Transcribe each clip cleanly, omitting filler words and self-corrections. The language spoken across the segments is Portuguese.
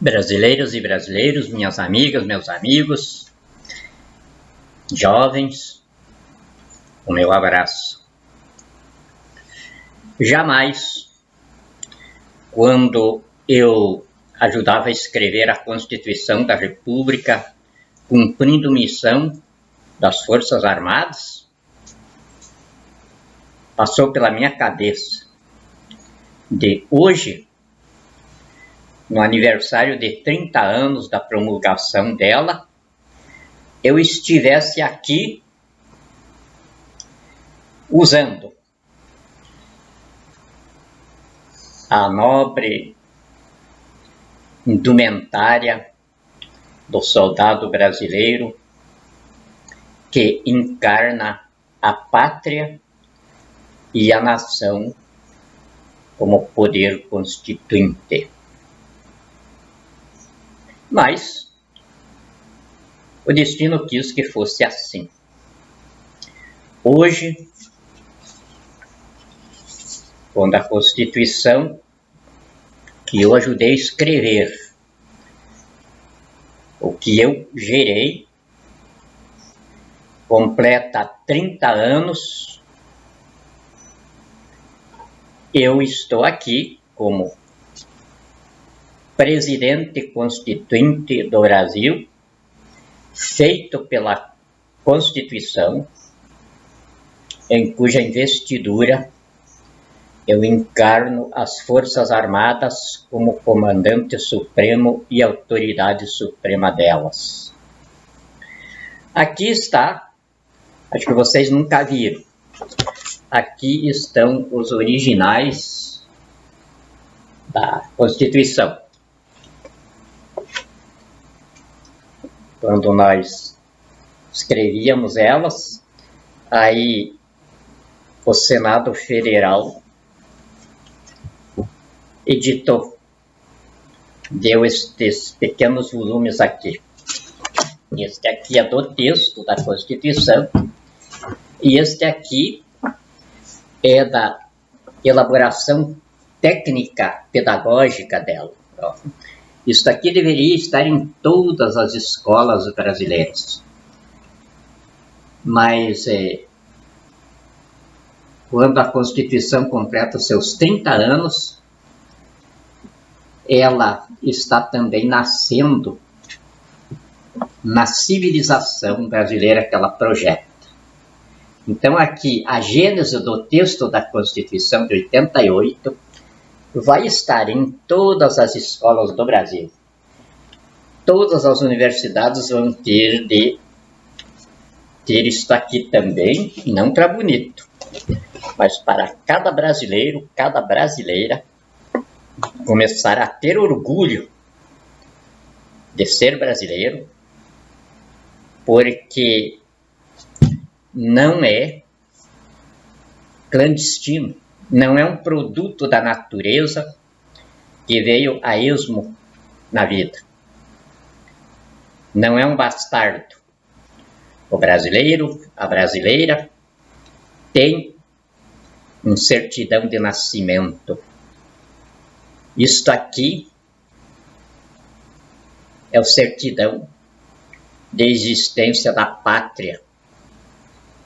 Brasileiras e brasileiros, minhas amigas, meus amigos, jovens, o meu abraço. Jamais, quando eu ajudava a escrever a Constituição da República, cumprindo missão das Forças Armadas, passou pela minha cabeça de hoje, no aniversário de 30 anos da promulgação dela, eu estivesse aqui usando a nobre indumentária do soldado brasileiro que encarna a pátria e a nação como poder constituinte. Mas o destino quis que fosse assim. Hoje, quando a Constituição que eu ajudei a escrever, o que eu gerei, completa 30 anos, eu estou aqui como presidente constituinte do Brasil, feito pela Constituição, em cuja investidura eu encarno as Forças Armadas como comandante supremo e autoridade suprema delas. Aqui está, acho que vocês nunca viram, aqui estão os originais da Constituição. Quando nós escrevíamos elas, aí o Senado Federal editou, deu estes pequenos volumes aqui. Este aqui é do texto da Constituição e este aqui é da elaboração técnica pedagógica dela. Isso aqui deveria estar em todas as escolas brasileiras. Mas quando a Constituição completa seus 30 anos, ela está também nascendo na civilização brasileira que ela projeta. Então aqui, a gênese do texto da Constituição de 88 vai estar em todas as escolas do Brasil. Todas as universidades vão ter isso aqui também, não para bonito, mas para cada brasileiro, cada brasileira, começar a ter orgulho de ser brasileiro, porque não é clandestino, não é um produto da natureza que veio a esmo na vida. Não é um bastardo. O brasileiro, a brasileira, tem uma certidão de nascimento. Isto aqui é a certidão de existência da pátria.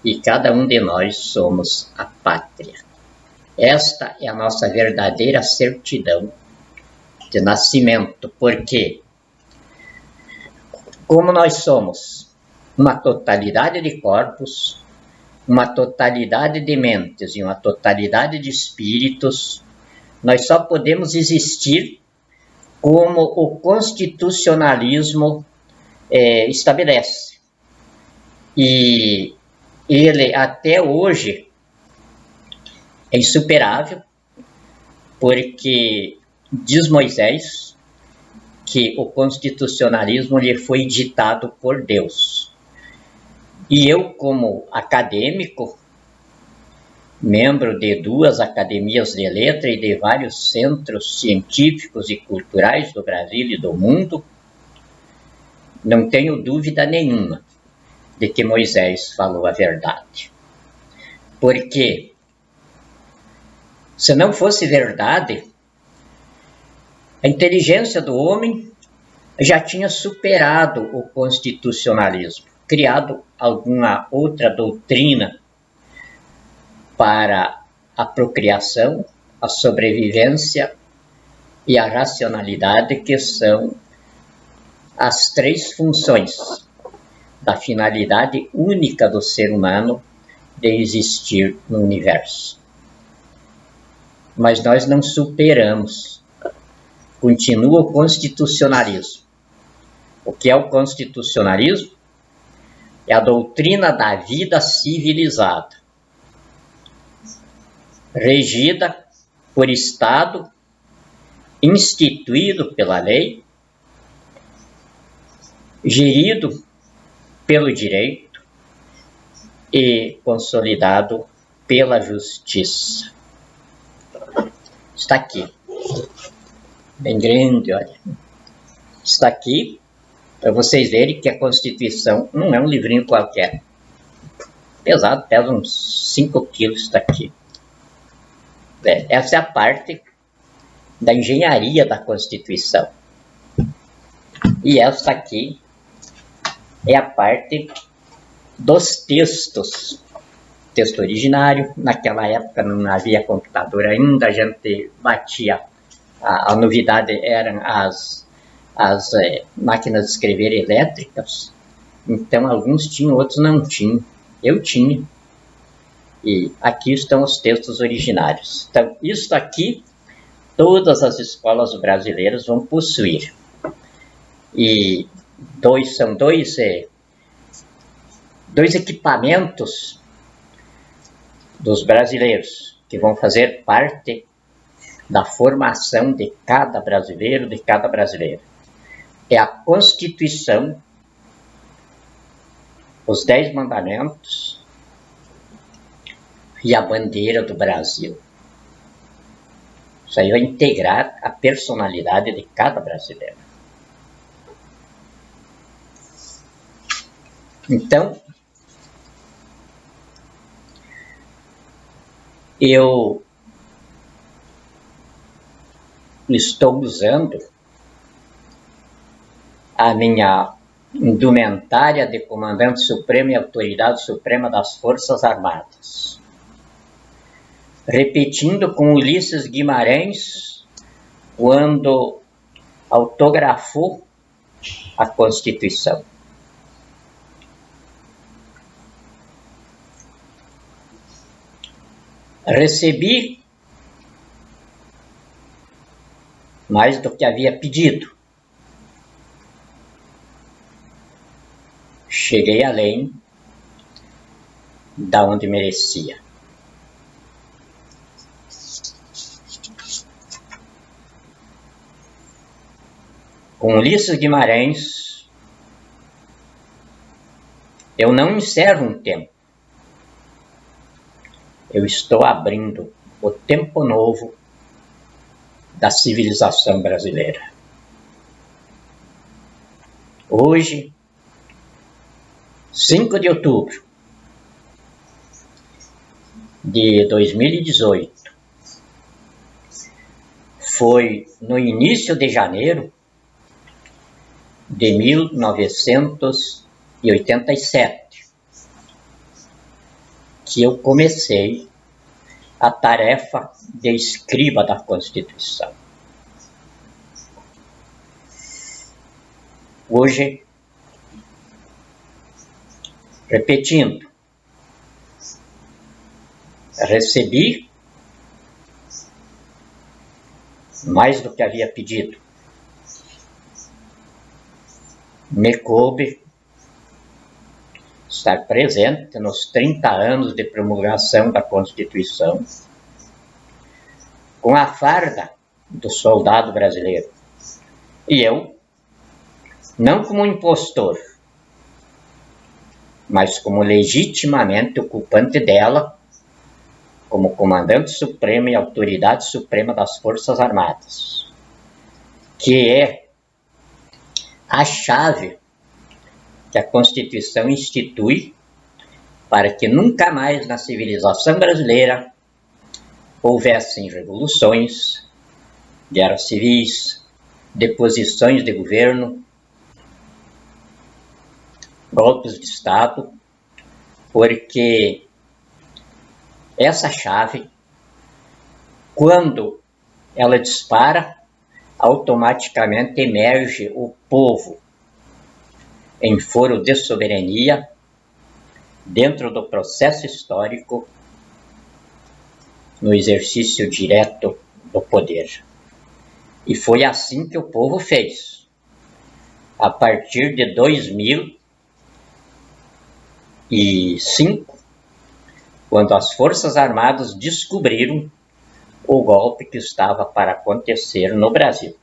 E cada um de nós somos a pátria. Esta é a nossa verdadeira certidão de nascimento, porque como nós somos uma totalidade de corpos, uma totalidade de mentes e uma totalidade de espíritos, nós só podemos existir como o constitucionalismo estabelece. E ele até hoje é insuperável, porque diz Moisés que o constitucionalismo lhe foi ditado por Deus. E eu, como acadêmico, membro de 2 academias de letra e de vários centros científicos e culturais do Brasil e do mundo, não tenho dúvida nenhuma de que Moisés falou a verdade. Porque se não fosse verdade, a inteligência do homem já tinha superado o constitucionalismo, criado alguma outra doutrina para a procriação, a sobrevivência e a racionalidade, que são as três funções da finalidade única do ser humano de existir no universo. Mas nós não superamos. Continua o constitucionalismo. O que é o constitucionalismo? É a doutrina da vida civilizada, regida por Estado, instituído pela lei, gerido pelo direito e consolidado pela justiça. Está aqui, bem grande, olha. Está aqui para vocês verem que a Constituição não é um livrinho qualquer. Pesado, pesa uns 5 quilos, está aqui. Essa é a parte da engenharia da Constituição. E essa aqui é a parte dos textos. Texto originário, naquela época não havia computador ainda, a gente batia. A novidade eram as máquinas de escrever elétricas. Então alguns tinham, outros não tinham. Eu tinha. E aqui estão os textos originários. Então, isso aqui, todas as escolas brasileiras vão possuir. E são dois equipamentos dos brasileiros que vão fazer parte da formação de cada brasileiro, de cada brasileira. É a Constituição, os 10 mandamentos e a bandeira do Brasil. Isso aí vai integrar a personalidade de cada brasileiro. Então, eu estou usando a minha indumentária de comandante supremo e autoridade suprema das Forças Armadas, repetindo com Ulisses Guimarães quando autografou a Constituição. Recebi mais do que havia pedido. Cheguei além da onde merecia. Com Ulisses Guimarães, eu não encerro um tempo. Eu estou abrindo o tempo novo da civilização brasileira. Hoje, 5 de outubro de 2018, foi no início de janeiro de 1987 que eu comecei a tarefa de escriba da Constituição. Hoje, repetindo, recebi mais do que havia pedido. Me coube estar presente nos 30 anos de promulgação da Constituição, com a farda do soldado brasileiro. E eu, não como impostor, mas como legitimamente ocupante dela, como comandante supremo e autoridade suprema das Forças Armadas, que é a chave que a Constituição institui para que nunca mais na civilização brasileira houvessem revoluções, guerras civis, deposições de governo golpes de Estado, porque essa chave, quando ela dispara, automaticamente emerge o povo em foro de soberania dentro do processo histórico, no exercício direto do poder. E foi assim que o povo fez. A partir de 2005, quando as Forças Armadas descobriram o golpe que estava para acontecer no Brasil.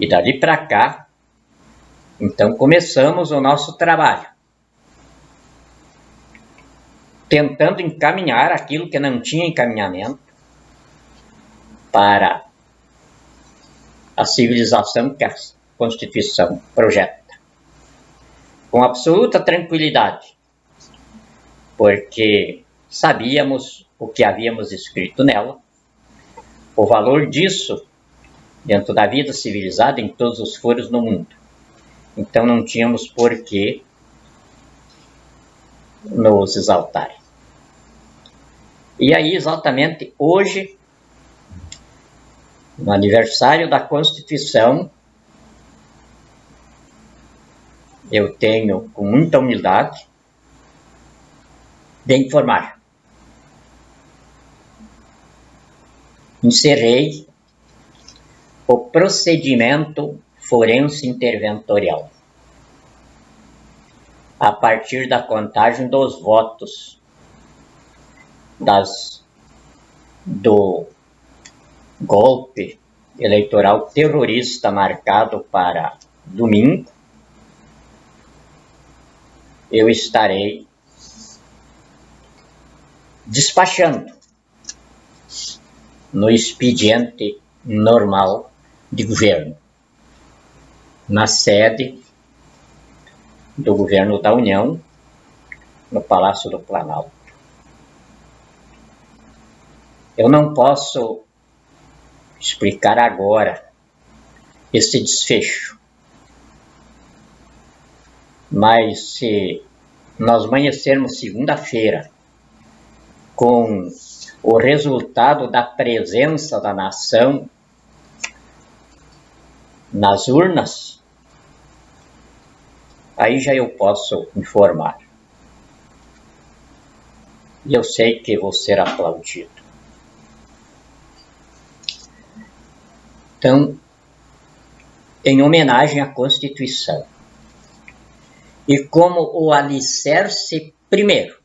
E dali para cá, então começamos o nosso trabalho, tentando encaminhar aquilo que não tinha encaminhamento para a civilização que a Constituição projeta. Com absoluta tranquilidade, porque sabíamos o que havíamos escrito nela, o valor disso dentro da vida civilizada em todos os foros no mundo. Então não tínhamos por que nos exaltar. E aí, exatamente hoje, no aniversário da Constituição, eu tenho, com muita humildade, de informar. Encerrei o procedimento forense interventorial a partir da contagem dos votos do golpe eleitoral terrorista marcado para domingo. Eu estarei despachando no expediente normal de governo, na sede do governo da União, no Palácio do Planalto. Eu não posso explicar agora esse desfecho, mas se nós amanhecermos segunda-feira com o resultado da presença da nação nas urnas, aí já eu posso informar. E eu sei que vou ser aplaudido. Então, em homenagem à Constituição, e como o alicerce primeiro,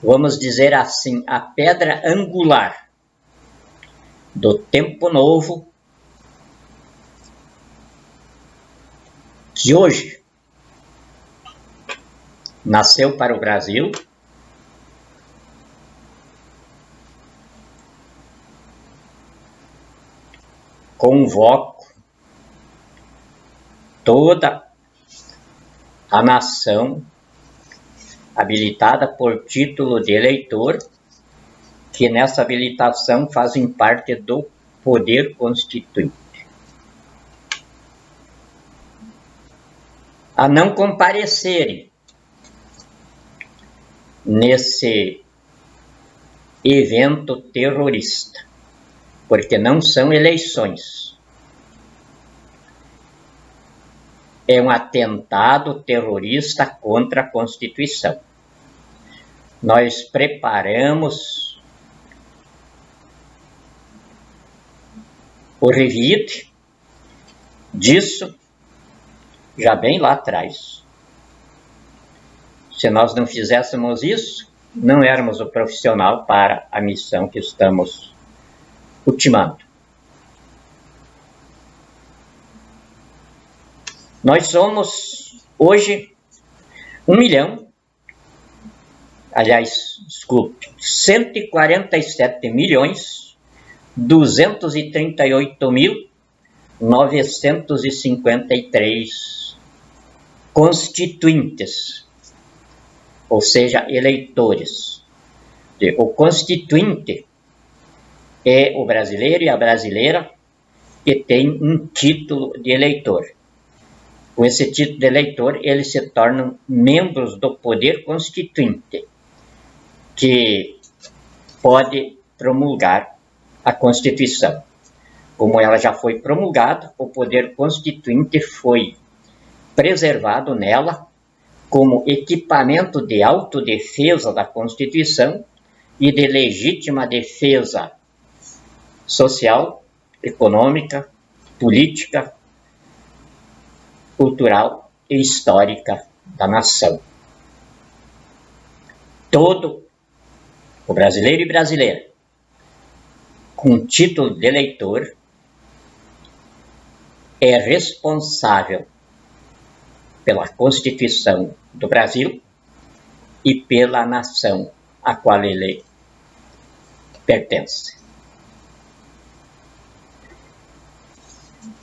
vamos dizer assim, a pedra angular do tempo novo, que hoje nasceu para o Brasil, convoco toda a nação habilitada por título de eleitor, que nessa habilitação fazem parte do poder constituinte, a não comparecerem nesse evento terrorista, porque não são eleições. É um atentado terrorista contra a Constituição. Nós preparamos o revide disso já bem lá atrás. Se nós não fizéssemos isso, não éramos o profissional para a missão que estamos ultimando. Nós somos hoje 147.238.953 constituintes, ou seja, eleitores. O constituinte é o brasileiro e a brasileira que tem um título de eleitor. Com esse título de eleitor, eles se tornam membros do poder constituinte, que pode promulgar a Constituição. Como ela já foi promulgada, o poder constituinte foi preservado nela como equipamento de autodefesa da Constituição e de legítima defesa social, econômica, política, cultural e histórica da nação. Todo o brasileiro e brasileira com título de eleitor é responsável pela Constituição do Brasil e pela nação a qual ele pertence.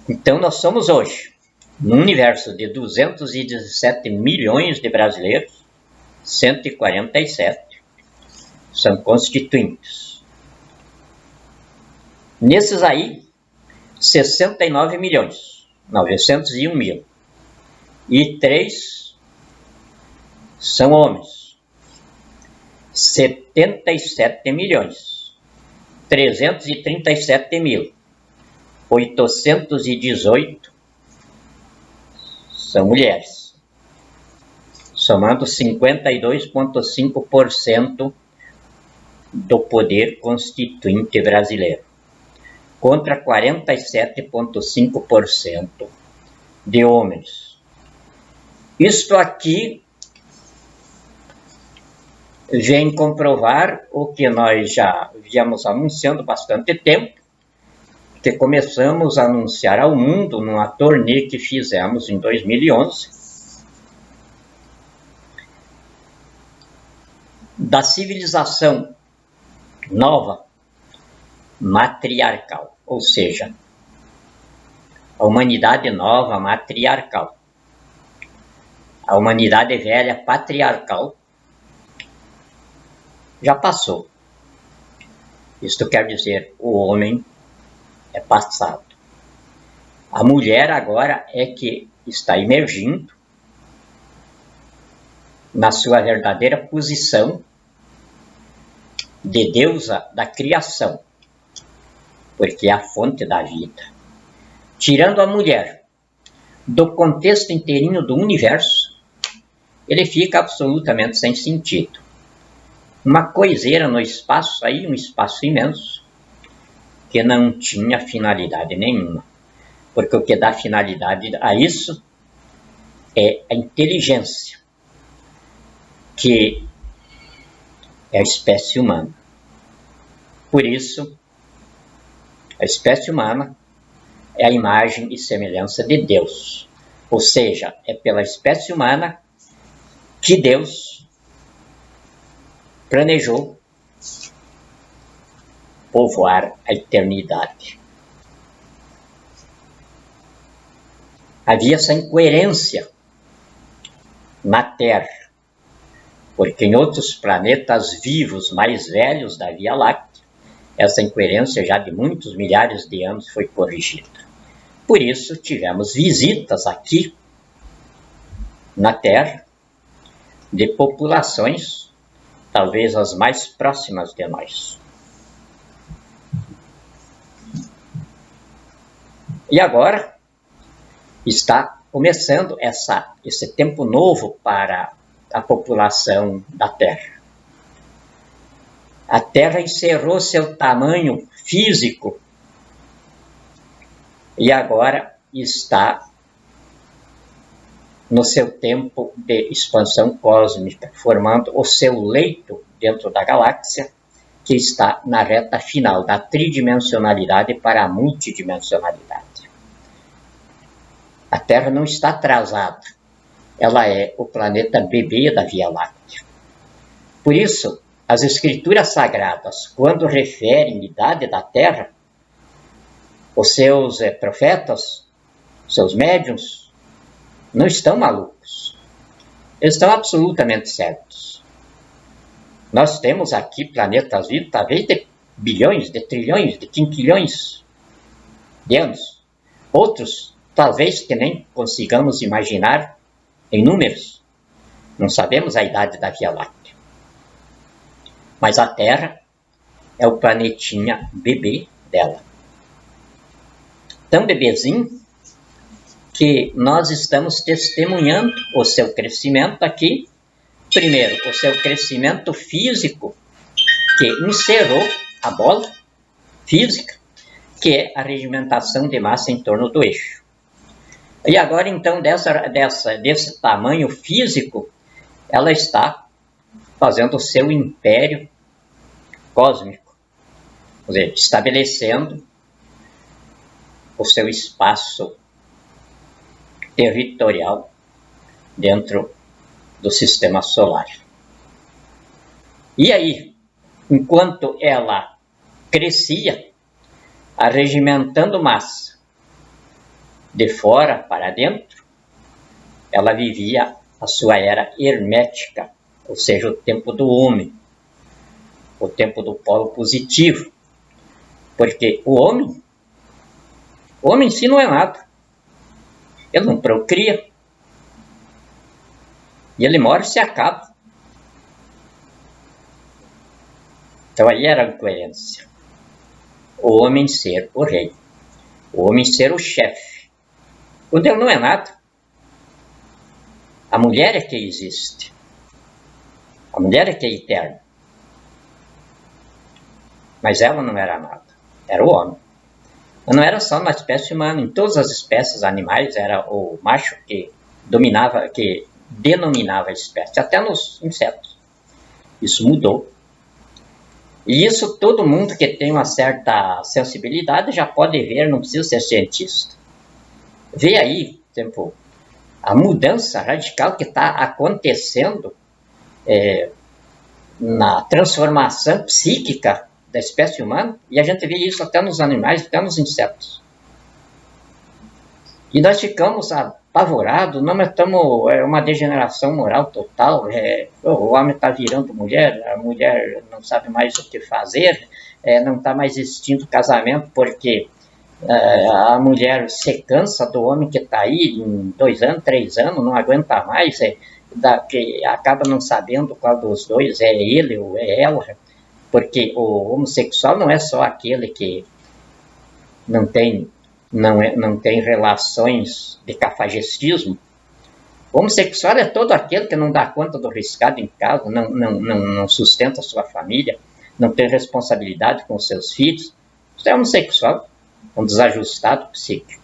Então, nós somos hoje, num universo de 217 milhões de brasileiros, 147 são constituintes. Nesses aí, 69 milhões, 901 mil. E 3 são homens. 77 milhões, 337 mil. 818 são mulheres, somando 52,5% do poder constituinte brasileiro, contra 47,5% de homens. Isto aqui vem comprovar o que nós já viemos anunciando há bastante tempo, que começamos a anunciar ao mundo numa turnê que fizemos em 2011, da civilização nova matriarcal, ou seja, a humanidade nova matriarcal. A humanidade velha patriarcal já passou. Isto quer dizer, o homem é passado. A mulher agora é que está emergindo na sua verdadeira posição de deusa da criação, porque é a fonte da vida. Tirando a mulher do contexto inteirinho do universo, ele fica absolutamente sem sentido. Uma coiseira no espaço, aí um espaço imenso, que não tinha finalidade nenhuma. Porque o que dá finalidade a isso é a inteligência, que é a espécie humana. Por isso, a espécie humana é a imagem e semelhança de Deus. Ou seja, é pela espécie humana que Deus planejou povoar a eternidade. Havia essa incoerência na Terra, porque em outros planetas vivos mais velhos da Via Láctea, essa incoerência já de muitos milhares de anos foi corrigida. Por isso, tivemos visitas aqui na Terra de populações, talvez as mais próximas de nós. E agora está começando esse tempo novo para a população da Terra. A Terra encerrou seu tamanho físico e agora está no seu tempo de expansão cósmica, formando o seu leito dentro da galáxia, que está na reta final da tridimensionalidade para a multidimensionalidade. A Terra não está atrasada, ela é o planeta bebê da Via Láctea. Por isso, as escrituras sagradas, quando referem a idade da Terra, os seus profetas, seus médiuns, não estão malucos. Eles estão absolutamente certos. Nós temos aqui planetas vivos, talvez de bilhões, de trilhões, de quinquilhões de anos. Outros talvez que nem consigamos imaginar em números. Não sabemos a idade da Via Láctea. Mas a Terra é o planetinha bebê dela. Tão bebezinho que nós estamos testemunhando o seu crescimento aqui. Primeiro, o seu crescimento físico, que encerrou a bola física, que é a regimentação de massa em torno do eixo. E agora, então, desse tamanho físico, ela está fazendo o seu império cósmico, ou seja, estabelecendo o seu espaço territorial dentro do sistema solar. E aí, enquanto ela crescia, arregimentando massa de fora para dentro, ela vivia a sua era hermética, ou seja, o tempo do homem, o tempo do polo positivo, porque o homem em si não é nada, ele não procria, e ele morre e se acaba. Então aí era a incoerência. O homem ser o rei, o homem ser o chefe, quando ele não é nada. A mulher é que existe, a mulher é que é eterna, mas ela não era nada, era o homem. Mas não era só na espécie humana, em todas as espécies animais era o macho que dominava, que denominava a espécie, até nos insetos. Isso mudou. E isso todo mundo que tem uma certa sensibilidade já pode ver, não precisa ser cientista. Vê aí, tipo, a mudança radical que está acontecendo na transformação psíquica da espécie humana, e a gente vê isso até nos animais, até nos insetos. E nós ficamos apavorados, não, mas estamos, é uma degeneração moral total, o homem está virando mulher, a mulher não sabe mais o que fazer, não está mais existindo casamento, porque a mulher se cansa do homem que está aí em 2 anos, 3 anos, não aguenta mais, que acaba não sabendo qual dos dois é ele ou é ela, porque o homossexual não é só aquele que não tem relações de cafajestismo. O homossexual é todo aquele que não dá conta do riscado em casa, não sustenta a sua família, não tem responsabilidade com os seus filhos. Isso é homossexual, um desajustado psíquico.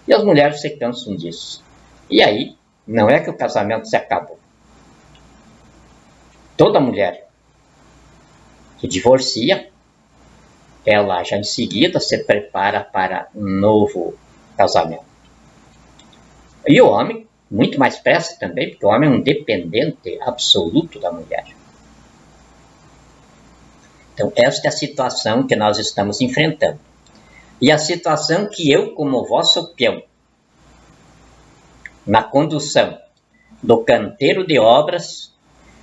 E as mulheres se cansam disso. E aí, não é que o casamento se acabou. Toda mulher que divorcia, ela já em seguida se prepara para um novo casamento. E o homem, muito mais pressa também, porque o homem é um dependente absoluto da mulher. Então, esta é a situação que nós estamos enfrentando. E a situação que eu, como vosso peão, na condução do canteiro de obras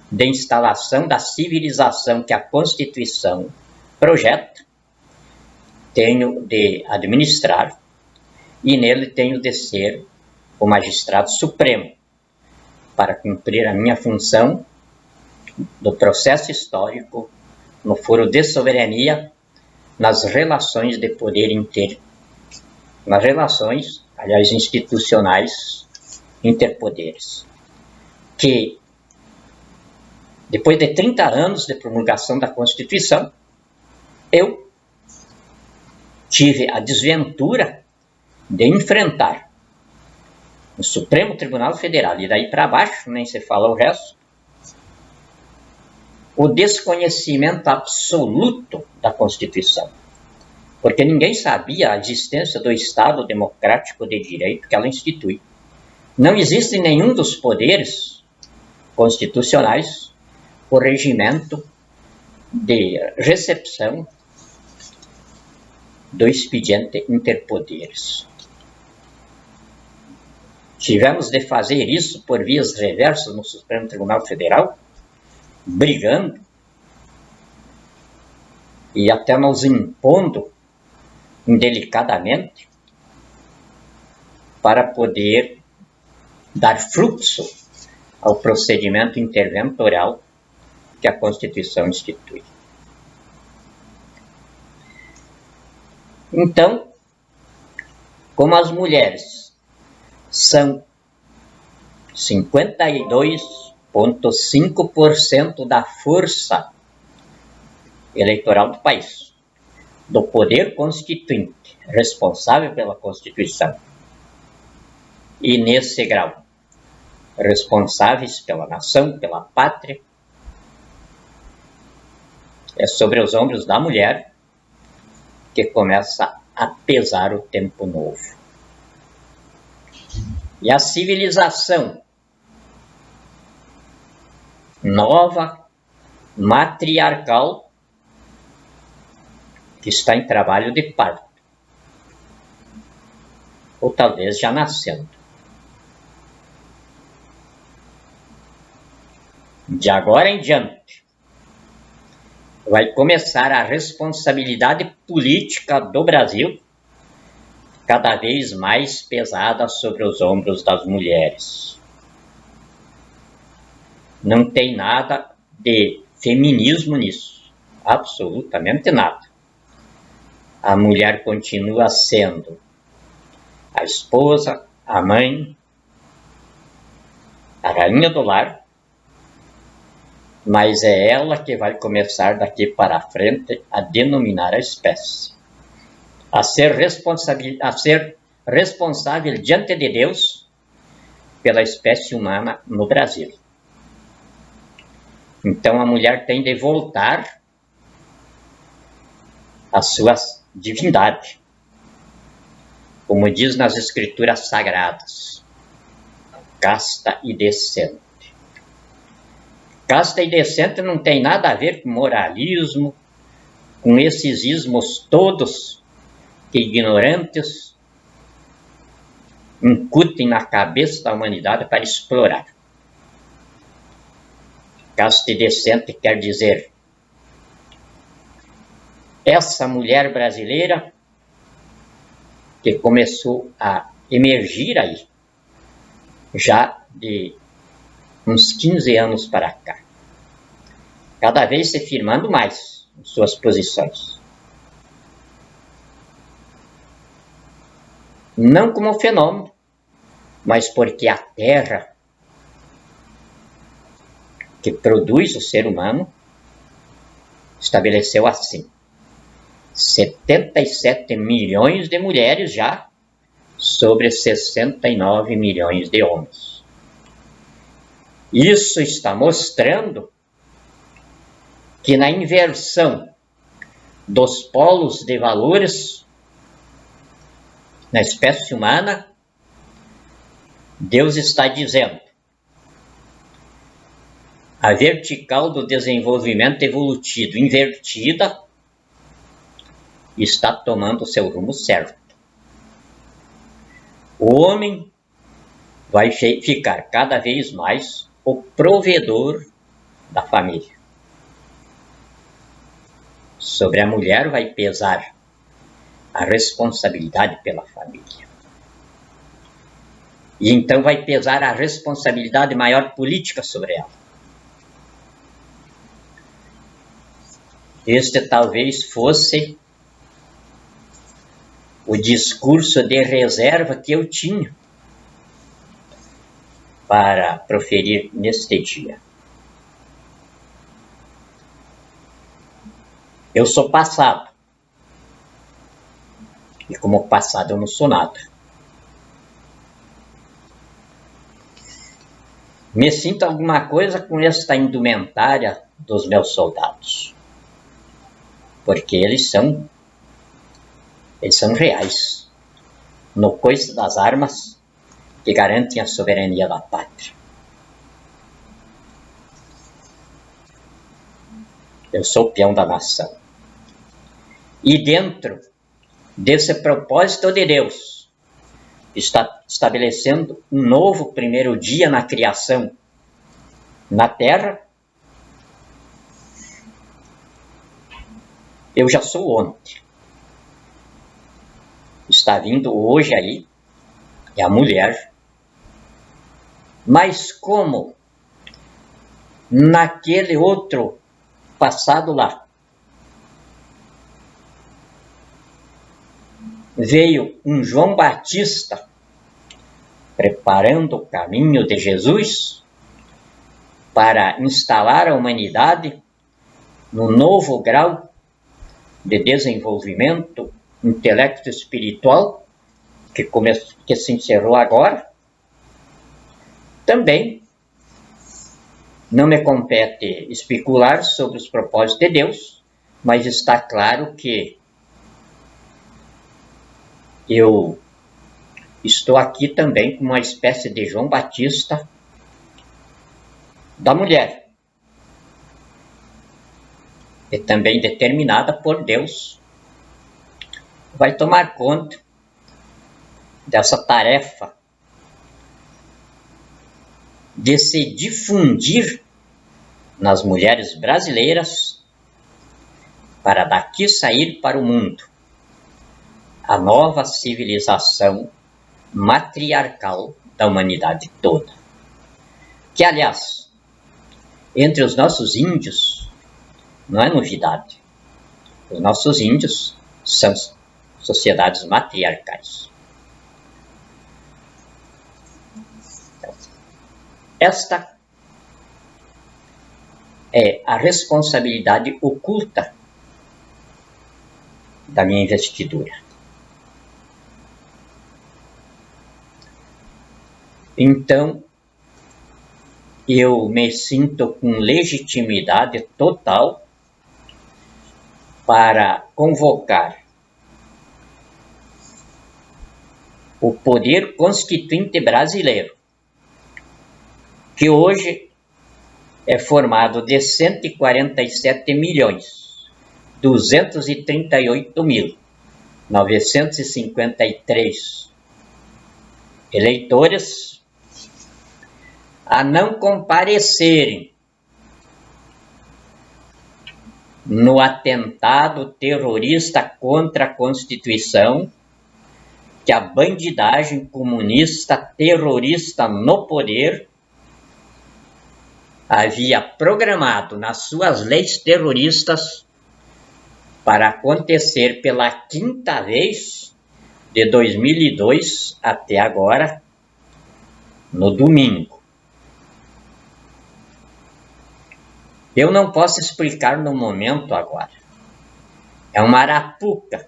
de instalação da civilização que a Constituição projeta, tenho de administrar e nele tenho de ser o magistrado supremo para cumprir a minha função do processo histórico no foro de soberania nas relações de poder interno, nas relações, aliás, institucionais interpoderes, que depois de 30 anos de promulgação da Constituição, eu tive a desventura de enfrentar no Supremo Tribunal Federal, e daí para baixo, nem se fala o resto, o desconhecimento absoluto da Constituição. Porque ninguém sabia a existência do Estado democrático de direito que ela institui. Não existe em nenhum dos poderes constitucionais o regimento de recepção do expediente interpoderes. Tivemos de fazer isso por vias reversas no Supremo Tribunal Federal, brigando e até nos impondo indelicadamente para poder dar fluxo ao procedimento interventorial que a Constituição institui. Então, como as mulheres são 52,5% da força eleitoral do país, do poder constituinte, responsável pela Constituição, e nesse grau, responsáveis pela nação, pela pátria, é sobre os ombros da mulher que começa a pesar o tempo novo. E a civilização nova, matriarcal, que está em trabalho de parto, ou talvez já nascendo. De agora em diante, vai começar a responsabilidade política do Brasil cada vez mais pesada sobre os ombros das mulheres. Não tem nada de feminismo nisso, absolutamente nada. A mulher continua sendo a esposa, a mãe, a rainha do lar, mas é ela que vai começar daqui para frente a denominar a espécie, a ser responsável diante de Deus pela espécie humana no Brasil. Então a mulher tem de voltar à sua divindade, como diz nas escrituras sagradas, casta e decente. Casta e decente não tem nada a ver com moralismo, com esses ismos todos que ignorantes incutem na cabeça da humanidade para explorar. Casta e decente quer dizer essa mulher brasileira que começou a emergir aí, já de uns 15 anos para cá, cada vez se firmando mais em suas posições. Não como fenômeno, mas porque a terra que produz o ser humano estabeleceu assim: 77 milhões de mulheres já sobre 69 milhões de homens. Isso está mostrando que na inversão dos polos de valores na espécie humana, Deus está dizendo: a vertical do desenvolvimento evolutivo invertida está tomando o seu rumo certo. O homem vai ficar cada vez mais o provedor da família. Sobre a mulher vai pesar a responsabilidade pela família. E então vai pesar a responsabilidade maior política sobre ela. Este talvez fosse o discurso de reserva que eu tinha para proferir neste dia. Eu sou passado. E como passado eu não sou nada. Me sinto alguma coisa com esta indumentária dos meus soldados. Porque eles são reais no coice das armas que garantem a soberania da pátria. Eu sou o peão da nação. E dentro desse propósito de Deus, está estabelecendo um novo primeiro dia na criação na Terra. Eu já sou ontem. Está vindo hoje aí é a mulher. Mas como naquele outro passado lá veio um João Batista preparando o caminho de Jesus para instalar a humanidade no novo grau de desenvolvimento intelecto espiritual que se encerrou agora, também não me compete especular sobre os propósitos de Deus, mas está claro que eu estou aqui também com uma espécie de João Batista da mulher, e também determinada por Deus, vai tomar conta dessa tarefa de se difundir nas mulheres brasileiras para daqui sair para o mundo a nova civilização matriarcal da humanidade toda. Que, aliás, entre os nossos índios, não é novidade. Os nossos índios são sociedades matriarcais. Esta é a responsabilidade oculta da minha investidura. Então, eu me sinto com legitimidade total para convocar o poder constituinte brasileiro, que hoje é formado de 147.238.953 eleitores, a não comparecerem no atentado terrorista contra a Constituição que a bandidagem comunista terrorista no poder havia programado nas suas leis terroristas para acontecer pela quinta vez de 2002 até agora, no domingo. Eu não posso explicar no momento agora. É uma arapuca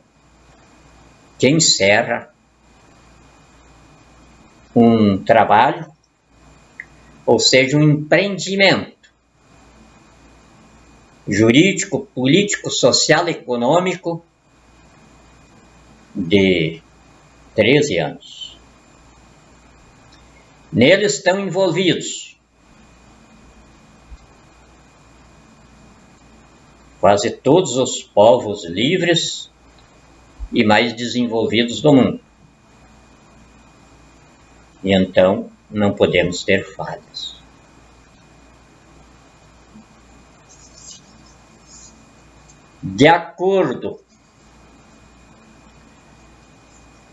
que encerra um trabalho, ou seja, um empreendimento jurídico, político, social e econômico de 13 anos. Nele estão envolvidos quase todos os povos livres e mais desenvolvidos do mundo. E então não podemos ter falhas. De acordo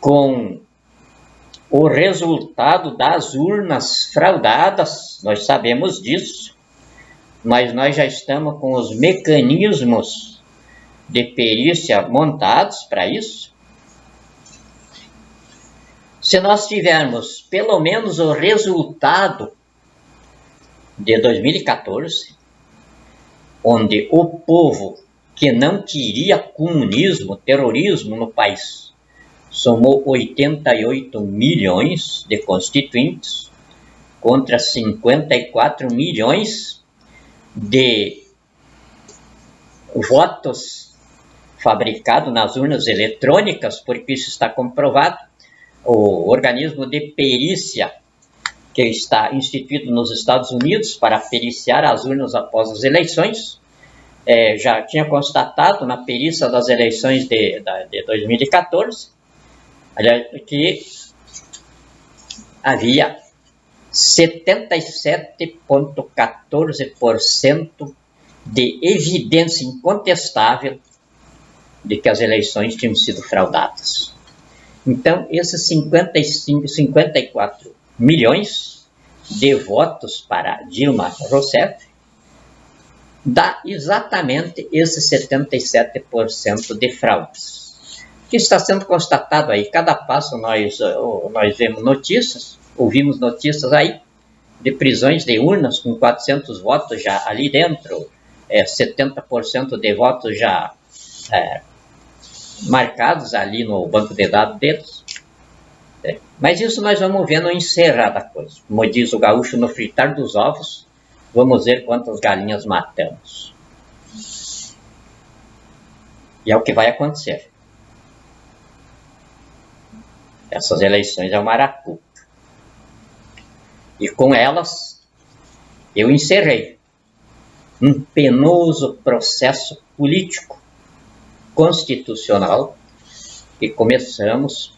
com o resultado das urnas fraudadas, nós sabemos disso, mas nós já estamos com os mecanismos de perícia montados para isso. Se nós tivermos pelo menos o resultado de 2014, onde o povo que não queria comunismo, terrorismo no país, somou 88 milhões de constituintes contra 54 milhões de votos fabricados nas urnas eletrônicas, porque isso está comprovado. O organismo de perícia que está instituído nos Estados Unidos para periciar as urnas após as eleições, já tinha constatado na perícia das eleições de 2014, que havia 77,14% de evidência incontestável de que as eleições tinham sido fraudadas. Então, esses 54 milhões de votos para Dilma Rousseff dá exatamente esses 77% de fraudes, que está sendo constatado aí. Cada passo nós vemos notícias, ouvimos notícias aí, de prisões de urnas com 400 votos já ali dentro, 70% de votos já marcados ali no banco de dados deles. Mas isso nós vamos ver no encerrar da coisa. Como diz o gaúcho, no fritar dos ovos, vamos ver quantas galinhas matamos. E é o que vai acontecer. Essas eleições é uma arapuca. E com elas, eu encerrei um penoso processo político constitucional que começamos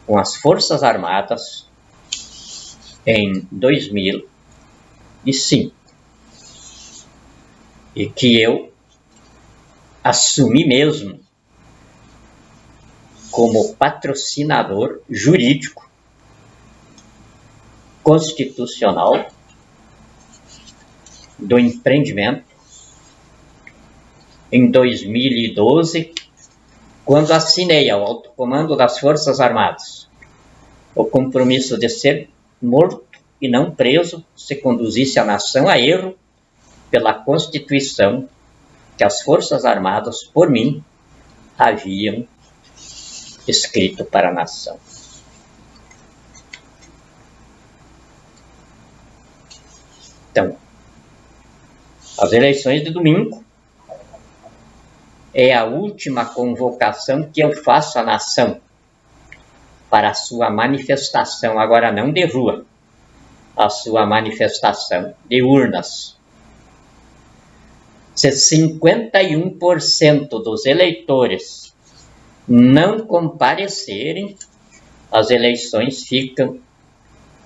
com as Forças Armadas em 2005 e que eu assumi mesmo como patrocinador jurídico constitucional do empreendimento em 2012, quando assinei ao alto comando das Forças Armadas o compromisso de ser morto e não preso se conduzisse a nação a erro pela Constituição que as Forças Armadas, por mim, haviam escrito para a nação. Então, as eleições de domingo é a última convocação que eu faço à nação para a sua manifestação, agora não de rua, a sua manifestação de urnas. Se 51% dos eleitores não comparecerem, as eleições ficam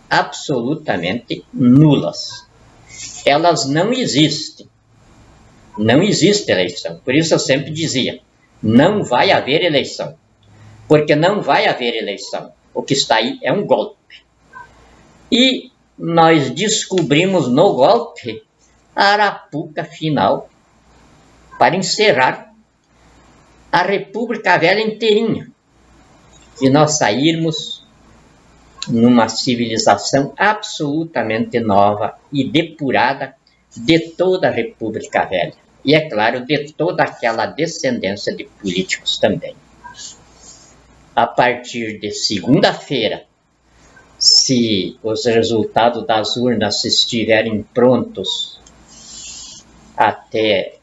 absolutamente nulas. Elas não existem. Não existe eleição. Por isso eu sempre dizia, não vai haver eleição. Porque não vai haver eleição. O que está aí é um golpe. E nós descobrimos no golpe a arapuca final para encerrar a República Velha inteirinha. E nós sairmos numa civilização absolutamente nova e depurada de toda a República Velha. E, é claro, de toda aquela descendência de políticos também. A partir de segunda-feira, se os resultados das urnas estiverem prontos até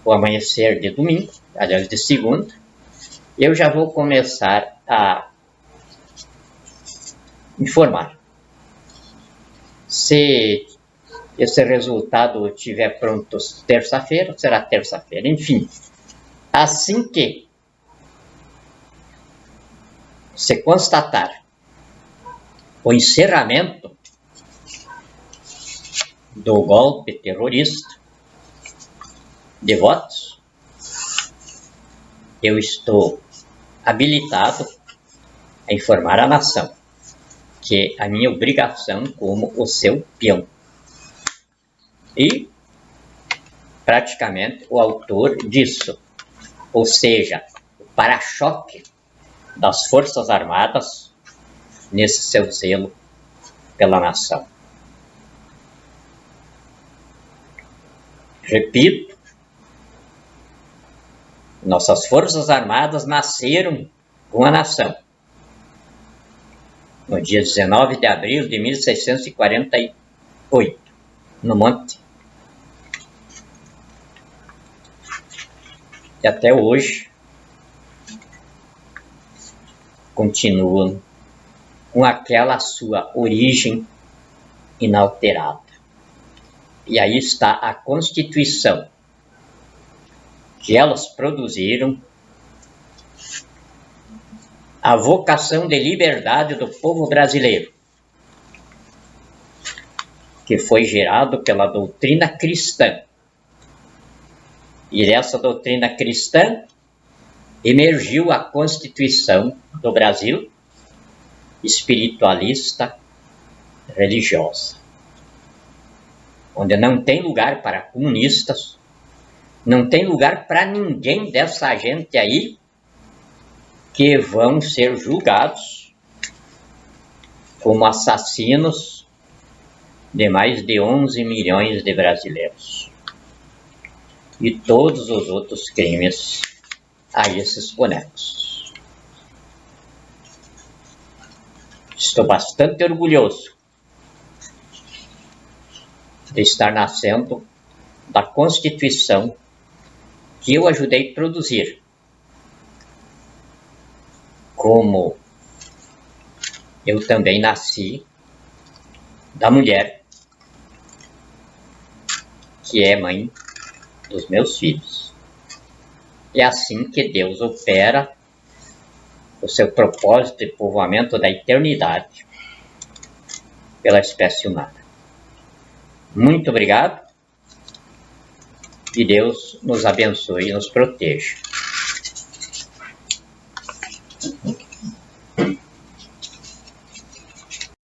o amanhecer de domingo, aliás, de segunda, eu já vou começar a informar. Se esse resultado estiver pronto terça-feira, será terça-feira. Enfim, assim que se constatar o encerramento do golpe terrorista de votos, eu estou habilitado a informar a nação que é a minha obrigação como o seu peão. E, praticamente, o autor disso, ou seja, o para-choque das Forças Armadas nesse seu zelo pela nação. Repito, nossas Forças Armadas nasceram com a nação no dia 19 de abril de 1648, no Monte. E até hoje continuam com aquela sua origem inalterada. E aí está a Constituição que elas produziram, a vocação de liberdade do povo brasileiro, que foi gerado pela doutrina cristã. E essa doutrina cristã emergiu a Constituição do Brasil, espiritualista, religiosa, onde não tem lugar para comunistas, não tem lugar para ninguém dessa gente aí que vão ser julgados como assassinos de mais de 11 milhões de brasileiros e todos os outros crimes a esses conexos. Estou bastante orgulhoso de estar nascendo da Constituição que eu ajudei a produzir, como eu também nasci da mulher que é mãe dos meus filhos. É assim que Deus opera o seu propósito de povoamento da eternidade pela espécie humana. Muito obrigado e Deus nos abençoe e nos proteja.